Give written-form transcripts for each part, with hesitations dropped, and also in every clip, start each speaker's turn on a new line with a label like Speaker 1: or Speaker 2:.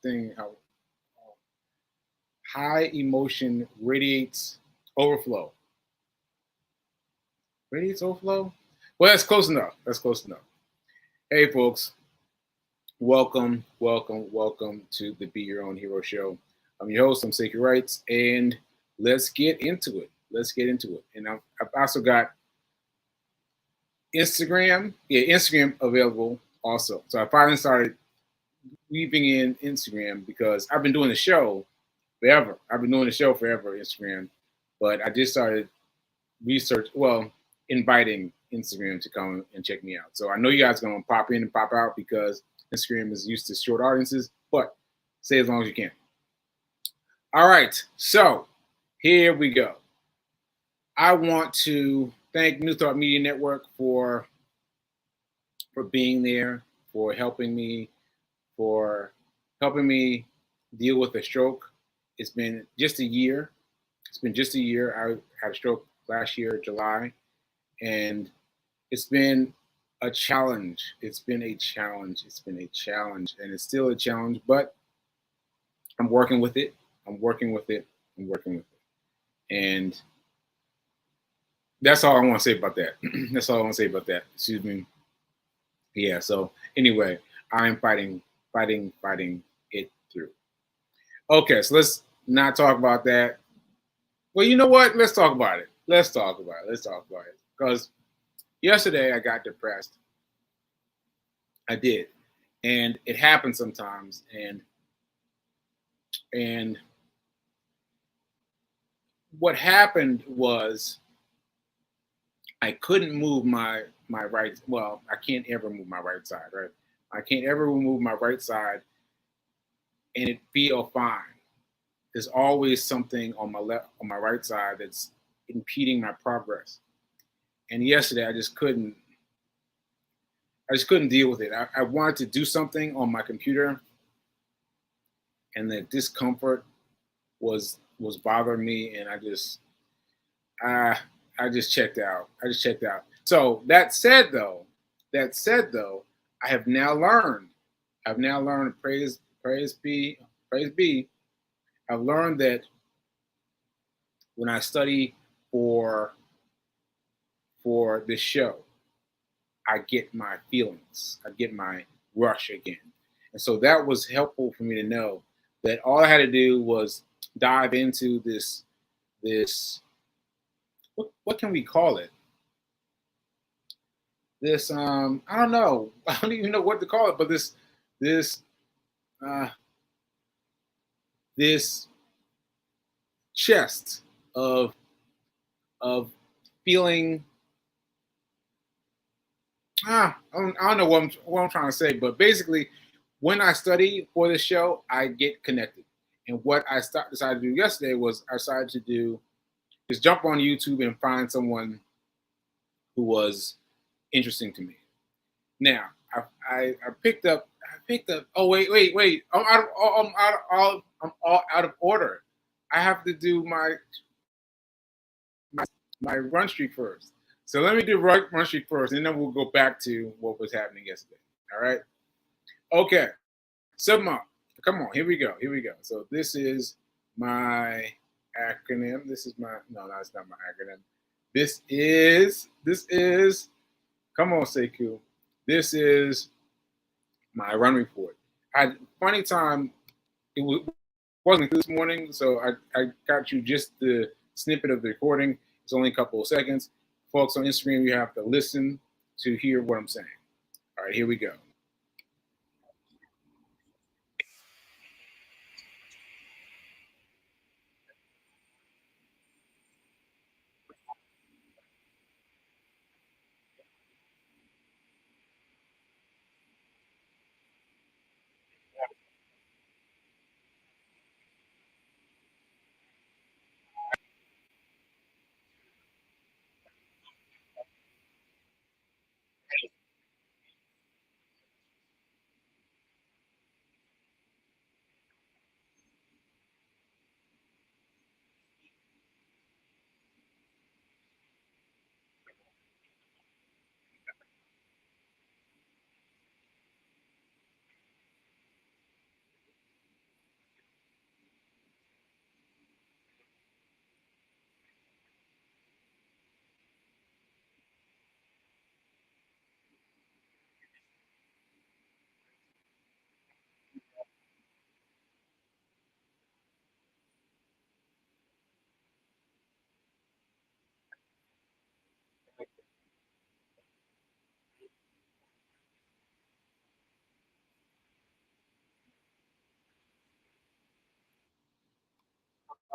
Speaker 1: thing. High emotion radiates overflow. Radiates overflow? Well, that's close enough. That's close enough. Hey, folks. Welcome, welcome, welcome to the Be Your Own Hero Show. I'm your host, I'm Sacred Rights, and let's get into it. Let's get into it. And I've also got Instagram available also. So I finally started weaving in Instagram because I've been doing the show forever. I've been doing the show forever, Instagram. But I just started inviting Instagram to come and check me out. So I know you guys are going to pop in and pop out because Instagram is used to short audiences, but stay as long as you can. All right, so here we go. I want to thank New Thought Media Network for being there, for helping me deal with a stroke. It's been just a year. I had a stroke last year, July, and it's been a challenge. And it's still a challenge, but I'm working with it. And that's all I want to say about that. Excuse me. Yeah, so anyway, I'm fighting it through. Okay, so let's not talk about that. Well, you know what? Let's talk about it. Because yesterday I got depressed. I did. And it happens sometimes. And what happened was I couldn't move my right. Well, I can't ever move my right side, right? I can't ever move my right side and it feel fine. There's always something on my right side that's impeding my progress. And yesterday I just couldn't deal with it. I wanted to do something on my computer, and the discomfort was bothering me, and I just checked out. So that said though, I have now learned. Praise be. I've learned that when I study for this show, I get my feelings. I get my rush again. And so that was helpful for me to know that all I had to do was dive into this what can we call it? This I don't know. I don't even know what to call it, but this chest of feeling. I don't know what I'm trying to say, but basically, when I study for this show, I get connected. And what I decided to do yesterday was I decided to do is jump on YouTube and find someone who was interesting to me. Now, I picked up. Oh wait! I'm all out of order. I have to do my run streak first. So let me do run streak first, and then we'll go back to what was happening yesterday. All right. Okay. So come on. Here we go. So this is my acronym. It's not my acronym. This is. Come on, Sekou. This is my run report. I had a funny time. It wasn't this morning, so I got you just the snippet of the recording. It's only a couple of seconds. Folks on Instagram, you have to listen to hear what I'm saying. All right, here we go.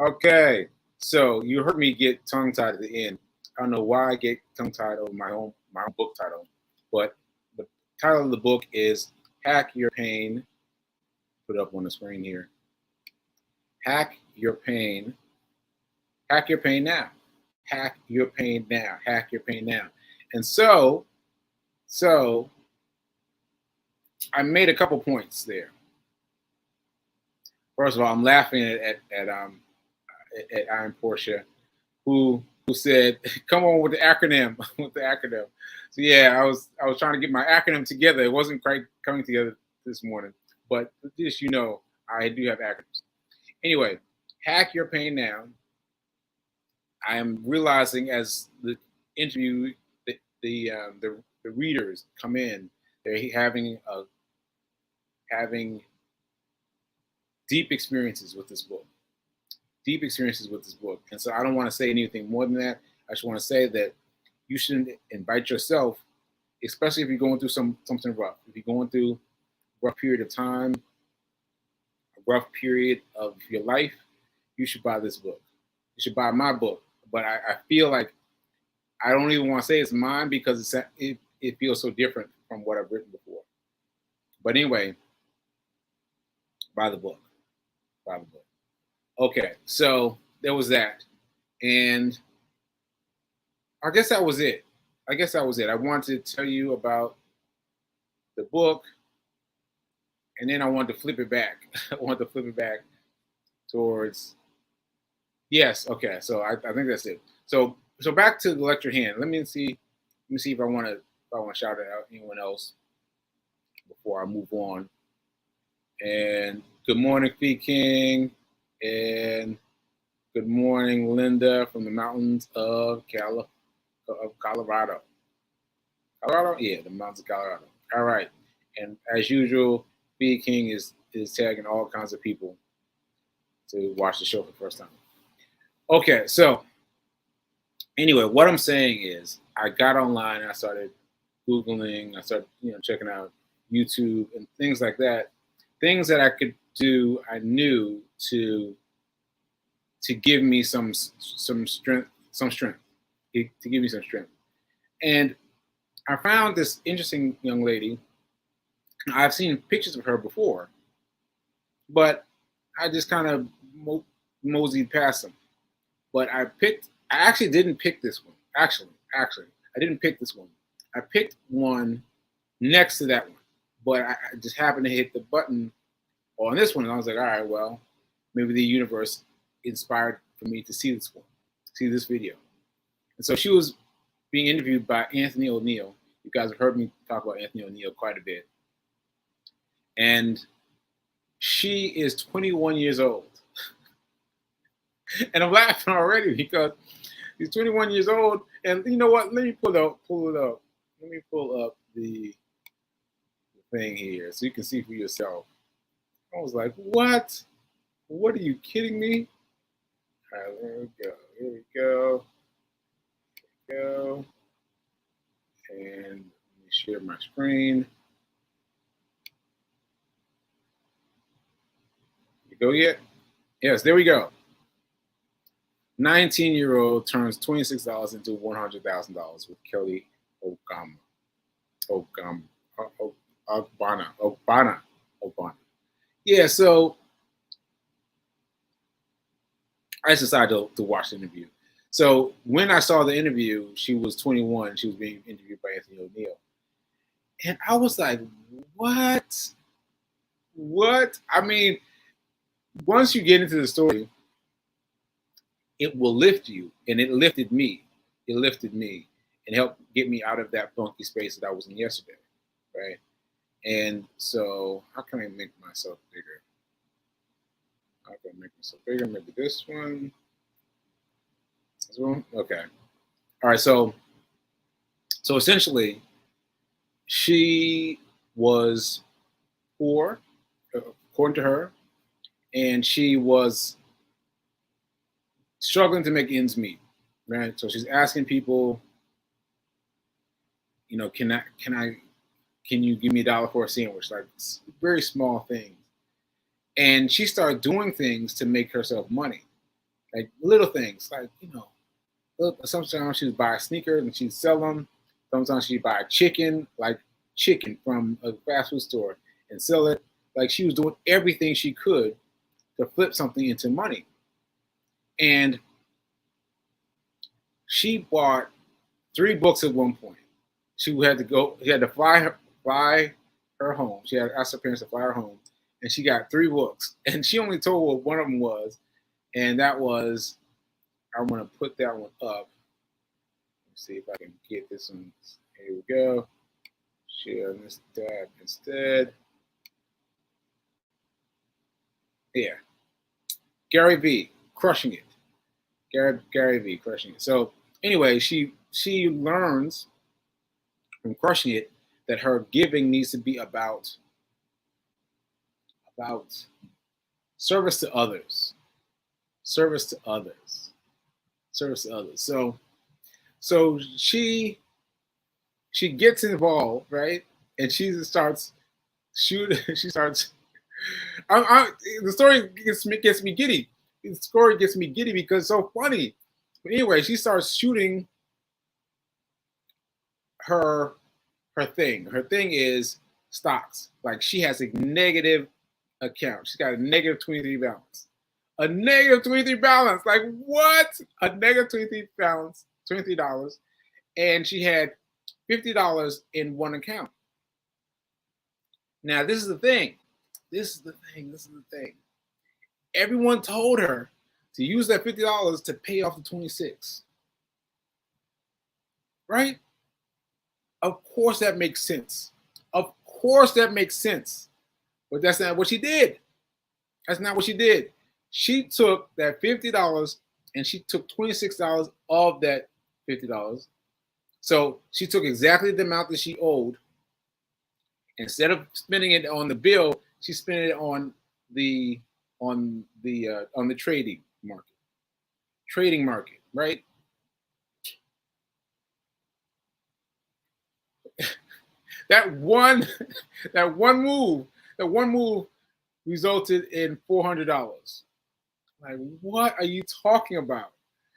Speaker 1: Okay, so you heard me get tongue tied at the end. I don't know why I get tongue tied over my own book title, but the title of the book is "Hack Your Pain." Put it up on the screen here. Hack your pain. Hack your pain now. Hack your pain now. Hack your pain now. And so I made a couple points there. First of all, I'm laughing at Iron Portia, who said, "Come on with the acronym, with the acronym." So yeah, I was trying to get my acronym together. It wasn't quite coming together this morning, but just I do have acronyms. Anyway, hack your pain now. I am realizing as the interview, the readers come in, they're having deep experiences with this book, deep experiences with this book. And so I don't want to say anything more than that. I just want to say that you should invite yourself, especially if you're going through something rough. If you're going through a rough period of time, a rough period of your life, you should buy this book. You should buy my book. But I feel like I don't even want to say it's mine because it feels so different from what I've written before. But anyway, buy the book. Buy the book. Okay, so there was that. And I guess that was it. I wanted to tell you about the book, and then I wanted to flip it back. I wanted to flip it back towards yes. Okay, so I think that's it. So back to the lecture hand. Let me see. Let me see if I want to shout out anyone else before I move on. And good morning, Fee King, and good morning, Linda from the mountains of Colorado. Colorado? Yeah, the mountains of Colorado. All right. And as usual, B King is tagging all kinds of people to watch the show for the first time. Okay, so anyway, what I'm saying is I got online, I started Googling, I started checking out YouTube and things like that. Things that I could do, I knew to give me some strength, to give me some strength. And I found this interesting young lady. I've seen pictures of her before, but I just kind of moseyed past them. But I actually didn't pick this one. Actually, I didn't pick this one. I picked one next to that one, but I just happened to hit the button on this one, and I was like, all right, well, maybe the universe inspired for me to see this video. And so she was being interviewed by Anthony O'Neill. You guys have heard me talk about Anthony O'Neill quite a bit. And she is 21 years old. And I'm laughing already because she's 21 years old. And you know what? Let me pull it up. Let me pull up the thing here so you can see for yourself. I was like, what? What are you kidding me? All right, there we go. Here we go. And let me share my screen. You go yet? Yes, there we go. 19-year-old turns $26 into $100,000 with Kelly Obana. Yeah, so I decided to watch the interview. So when I saw the interview, she was 21. She was being interviewed by Anthony O'Neill. And I was like, what? What? I mean, once you get into the story, it will lift you. And it lifted me. It lifted me and helped get me out of that funky space that I was in yesterday. Right? And so how can I make myself bigger? How can I make myself bigger? Maybe this one. This one? Okay. All right. So essentially, she was poor, according to her, and she was struggling to make ends meet. Right. So she's asking people, can you give me $1 for a sandwich? Like very small things. And she started doing things to make herself money. like little things, like sometimes she'd buy sneakers and she'd sell them. Sometimes she'd buy chicken, like chicken from a fast food store and sell it. Like she was doing everything she could to flip something into money. And she bought 3 books at one point. She had to fly her home. She had asked her parents to fly her home, and she got 3 books. And she only told what one of them was, and that was, I want to put that one up. Let's see if I can get this one. Here we go. Share this tab instead. Yeah. Gary V, crushing it. Gary V, crushing it. So anyway, she learns from crushing it that her giving needs to be about service to others. Service to others. Service to others. So she gets involved, right? And she starts shooting. She starts. The story gets me giddy. The story gets me giddy because it's so funny. But anyway, she starts shooting her thing. Her thing is stocks. Like she has a negative account. She's got a negative 23 balance. A negative 23 balance. Like what? A negative 23 balance, $23. And she had $50 in one account. Now, this is the thing. Everyone told her to use that $50 to pay off the 26. Right? Of course that makes sense. Of course that makes sense. But that's not what she did. That's not what she did. She took that $50 and she took $26 of that $50. So she took exactly the amount that she owed. Instead of spending it on the bill, she spent it on the trading market. Trading market, right? that one move resulted in $400. Like, what are you talking about?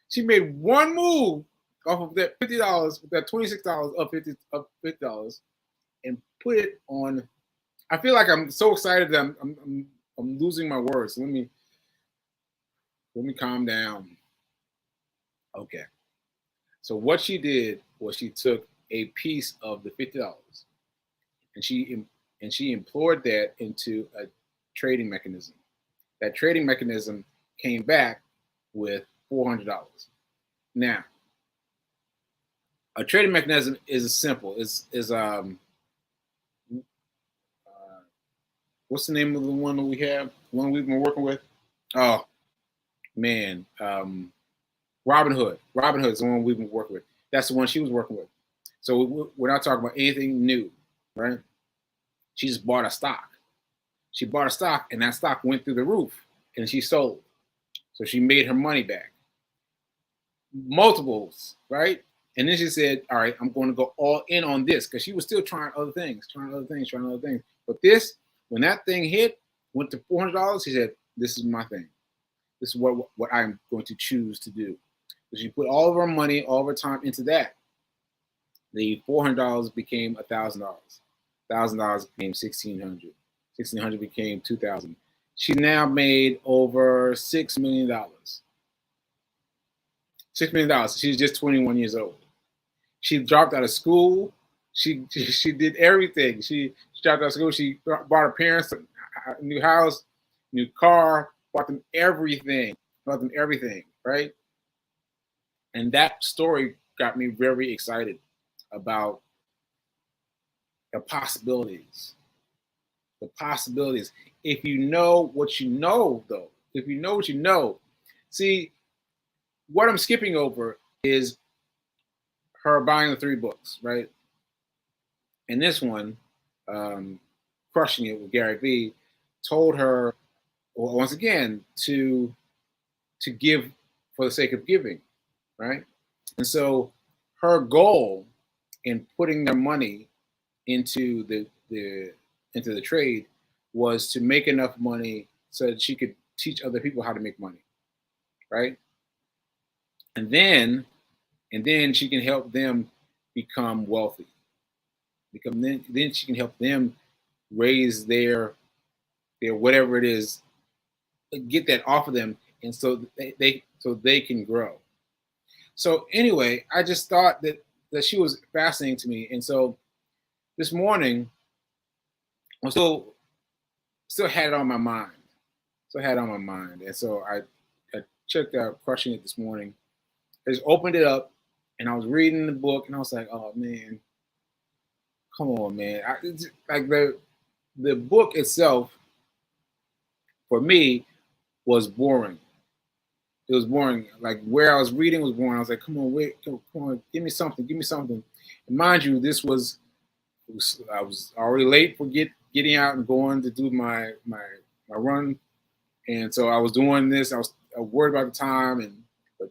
Speaker 1: She made one move off of that $50, that $26 of $50, and put it on. I feel like I'm so excited that I'm losing my words. Let me calm down. Okay. So what she did was she took a piece of the $50 and she employed that into a trading mechanism. That trading mechanism came back with $400. Now, a trading mechanism is simple. What's the name of the one that we have? The one we've been working with? Oh man, Robinhood. Robinhood is the one we've been working with. That's the one she was working with. So we're not talking about anything new, right? She just bought a stock. She bought a stock, and that stock went through the roof, and she sold. So she made her money back. Multiples, right? And then she said, all right, I'm going to go all in on this, because she was still trying other things. But this, when that thing went to $400, she said, this is my thing. This is what I'm going to choose to do. So she put all of her money, all of her time into that. The $400 became $1,000. $1,000 became $1,600. $1,600 became $2,000. She now made over $6 million. $6 million. She's just 21 years old. She dropped out of school. She did everything. She dropped out of school. She bought her parents a new house, new car, bought them everything. Right? And that story got me very excited about the possibilities. The possibilities. If you know what you know, though, see, what I'm skipping over is her buying the 3 books, right? And this one, Crushing It with Gary Vee, told her, well, once again, to give for the sake of giving, right? And so her goal in putting their money into the trade was to make enough money so that she could teach other people how to make money. right? And then she can help them become wealthy. Then she can help them raise their whatever it is, get that off of them, and so they can grow. So anyway, I just thought that she was fascinating to me, and so this morning I still had it on my mind. Still had it on my mind, and so I checked out Crushing It this morning. I just opened it up, and I was reading the book, and I was like, oh man, come on, man! Like the book itself for me was boring. It was boring. Like where I was reading was boring. I was like, come on, wait, come on, give me something, give me something. And mind you, I was already late for getting out and going to do my run, and so I was doing this. I was worried about the time and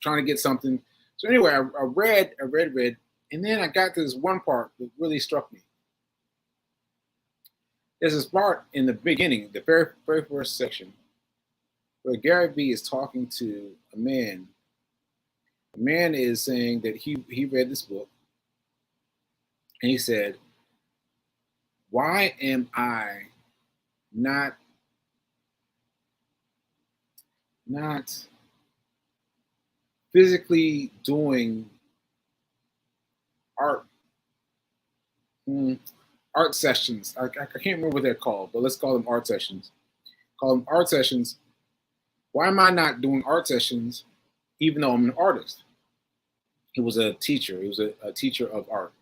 Speaker 1: trying to get something. So anyway, I read, and then I got to this one part that really struck me. There's this part in the beginning, the very first section, where Gary Vee is talking to a man. The man is saying that he read this book, and he said, why am I not physically doing art art sessions? I can't remember what they're called, but let's call them art sessions. Call them art sessions. Why am I not doing art sessions even though I'm an artist? He was a teacher. He was a teacher of art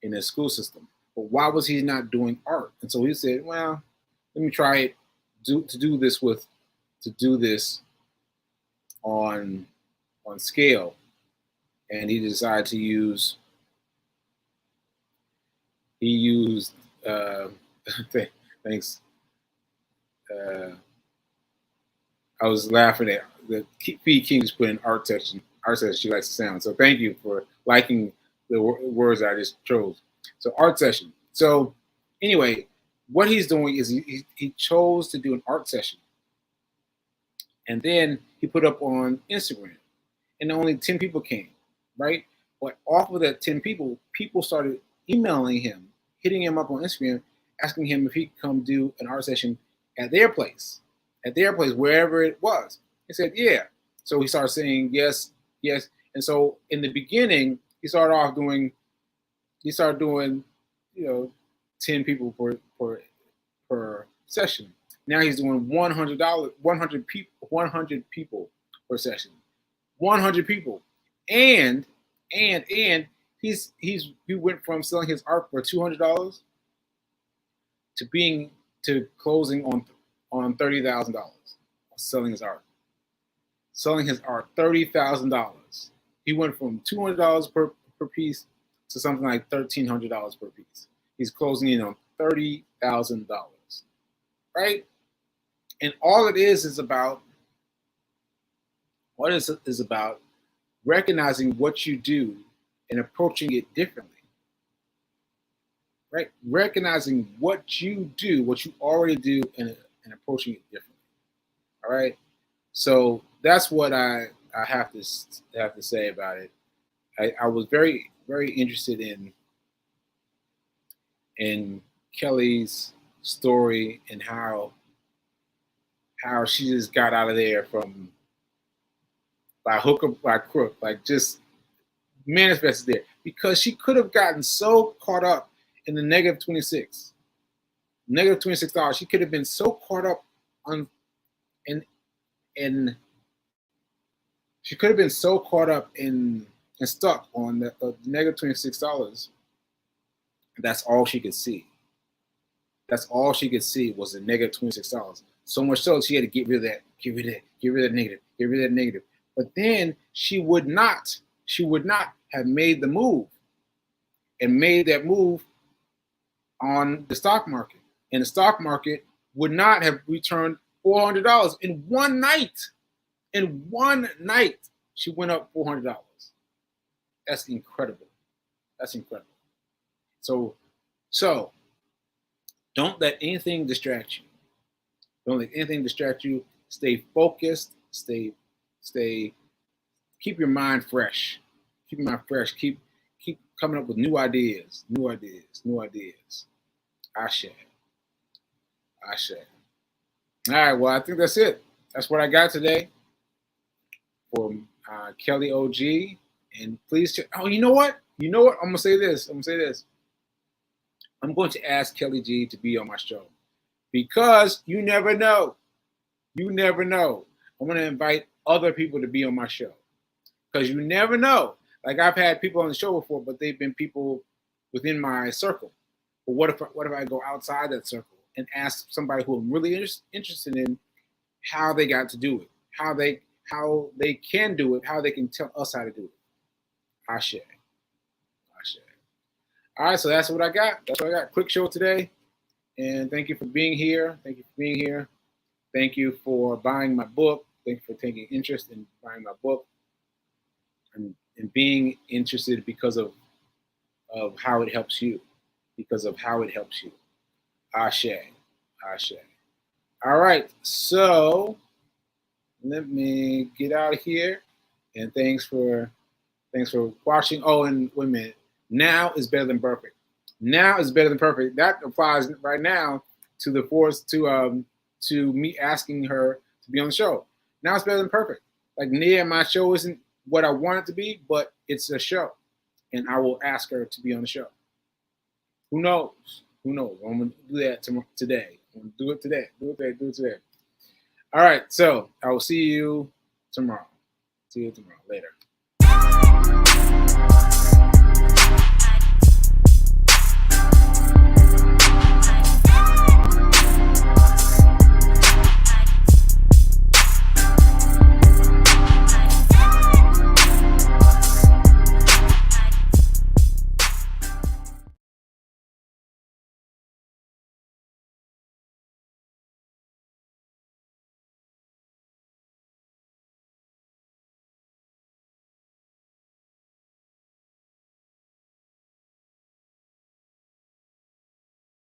Speaker 1: in a school system. But why was he not doing art? And so he said, well, let me try it to do this on scale. And he decided to use thanks. I was laughing at the P. King just put in art section. Art section. She likes the sound. So thank you for liking the words I just chose. So art session. So anyway, what he's doing is he chose to do an art session, and then he put up on Instagram, and only 10 people came, right? But off of that 10 people started emailing him, hitting him up on Instagram, asking him if he could come do an art session at their place, wherever it was. He said, yeah. So he started saying yes, yes. And so in the beginning, he started doing, 10 people per session. Now he's doing $100 people per session. 100 people. And he went from selling his art for $200 to closing on $30,000, selling his art. $30,000. He went from $200 per piece to something like $1,300 per piece. He's closing in on $30,000, right? And all it is about about recognizing what you do and approaching it differently, right? Recognizing what you do, what you already do, and approaching it differently. All right. So that's what I have to say about it. I was very, very interested in Kelly's story and how she just got out of there from by hook or by crook, like just manifested there, because she could have gotten so caught up in the negative $26. She could have been so caught up she could have been so caught up and stuck on the negative $26. That's all she could see. That's all she could see was the negative $26. So much so she had to get rid of that, get rid of that negative. But then she would not have made the move on the stock market. And the stock market would not have returned $400 in one night. In one night, she went up $400. That's incredible. So don't let anything distract you. Stay focused. Stay keep your mind fresh. Keep your mind fresh. Keep coming up with new ideas. Ashe. All right, well, I think that's it. That's what I got today for Kelly OG. And please, oh, you know what? I'm gonna say this. I'm going to ask Kelly G to be on my show because you never know. I'm going to invite other people to be on my show because you never know. Like I've had people on the show before, but they've been people within my circle. But what if I go outside that circle and ask somebody who I'm really interested in how they got to do it, how they can do it, how they can tell us how to do it. Ashe. All right, so that's what I got. Quick show today. And thank you for being here. Thank you for buying my book. Thank you for taking interest in buying my book and being interested because of how it helps you. Ashe. All right, so let me get out of here. And thanks for watching. Oh, and wait a minute. Now is better than perfect. That applies right now to the force to me asking her to be on the show. Now it's better than perfect. Like my show isn't what I want it to be, but it's a show, and I will ask her to be on the show. Who knows? I'm gonna do that today. I'm gonna do it today. All right. So I will see you tomorrow. Later.